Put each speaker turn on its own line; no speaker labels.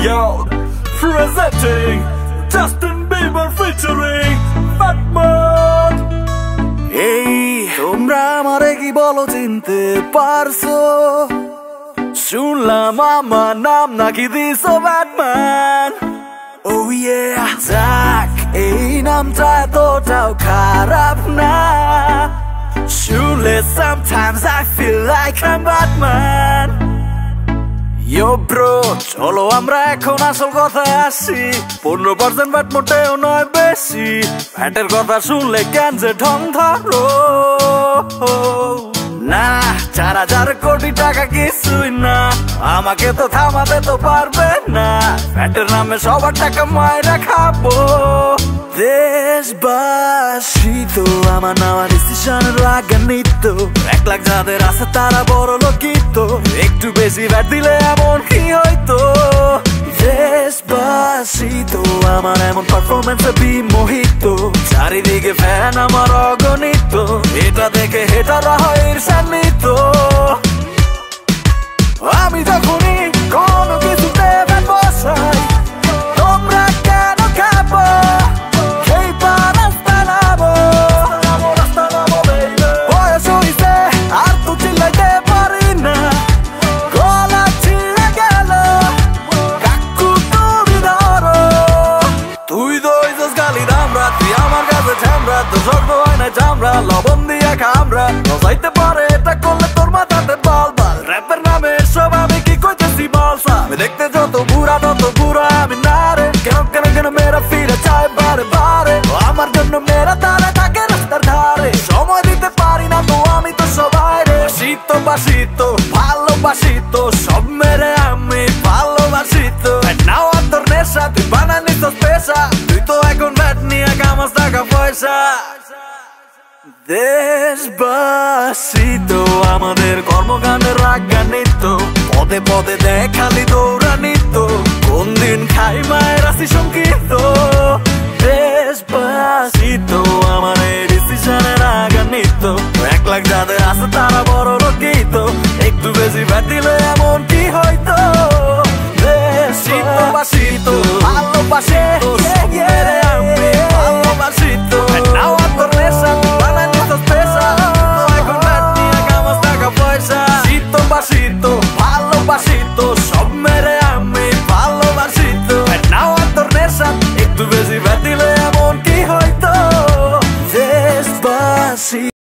Yo, presenting Justin Bieber featuring Batman.
এই তোমরা আমারে কি বলো চিনতে পারছো? শুনলাম আমার নাম নাকি দিছো ব্যাটম্যান। Oh yeah, যাক এই নামটা এতটাও খারাপ না। শুনলে sometimes I feel like I'm Batman. Yo bro, চলো আমরা এখন আসল কথায় আসি। 15% ব্যাট মোটেও নয় বেশি। ব্যাটের কথা শুনলে কেন যে ঢং ধরো না, 4,000 কোটি টাকা কিছুই না, আমাকে তো থামাতে তো পারবে না। ব্যাটের নামে সবার টাকা মায়েরা খাবো। দেশবাসী তো আমার নেওয়া ডিসিশনের রাগান্বিত। 1 লাখ যাদের আছে তারা বড় লোকিত। একটু বেশি ব্যাট দিলে এমন কি হইতো? দেশবাসী তো আমার এমন পারফরমেন্সে বিমোহিত। চারিদিকে ফ্যান আমার অগণিত। এটা দেখে হেটারা হয় ঈর্ষান্বিত। আমি যখনই কোনো কিছুতে ব্যাট বসাই, তোমরা কেন খাবো? বয়স হইছে আর তো চিল্লাইতে পারি না, গলা ছিঁড়ে গেল। কাকু তুমি ধরো, তুই তো হইছস গালি দামরা, তুই আমার কাছে ঝামরা। তো শক্ত হয় না চামড়া, লবণ দিয়া খামরা। বসাইতে পারে এটা করলে তোর মাথাতে বল বল। র্যাপের নামে সব আমি কি কইতেছি বলসা। আমি দেখতে যত বুড়া তত বুড়া আমি না রে। কেন কেন কেন মেয়েরা ফিরে চায় বারে বারে? আমার জন্য মেয়েরা তারা থাকে রাস্তার ধারে। সময় দিতে পারি না তো আমি তো সবাই রে। বাসি তো ভালোবাসি তো সব মেরে আমি ভালোবাসি তো। নাও তোর নেশা, তুই বানানি তো পেশা। তুই তো এখন ব্যাট নিয়ে কামাস টাকা পয়সা। দেশবাসী তো আমাদের কর্মকাণ্ডের রাগান্বিত। পদে পদে দেখালি দৌড়ানিত। কোন দিন খাই মায়ের আসি শঙ্কিত। দেশবাসী তো আমার এই ডিসিশনে রাগান্বিত। 1 লাখ যাদের আছে তারা বড় লোকিত। একটু বেশি ব্যাট দিলে এমন কি হইতো? দেশবাসী তো ভালোবাসি তো সব মেরে আমি ভালোবাসি তো। নাও তোর নেশা, বানানি তো পেশা। এখন ব্যাট নিয়ে কামাস টাকা পয়সা। শীতবাসী তো ভালোবাসি তো সব মেরে আমি ভালোবাসি তো। নাও তোর নেশা, একটু বেশি ব্যাট দিলে এমন কি হইতো? দেশবাসী।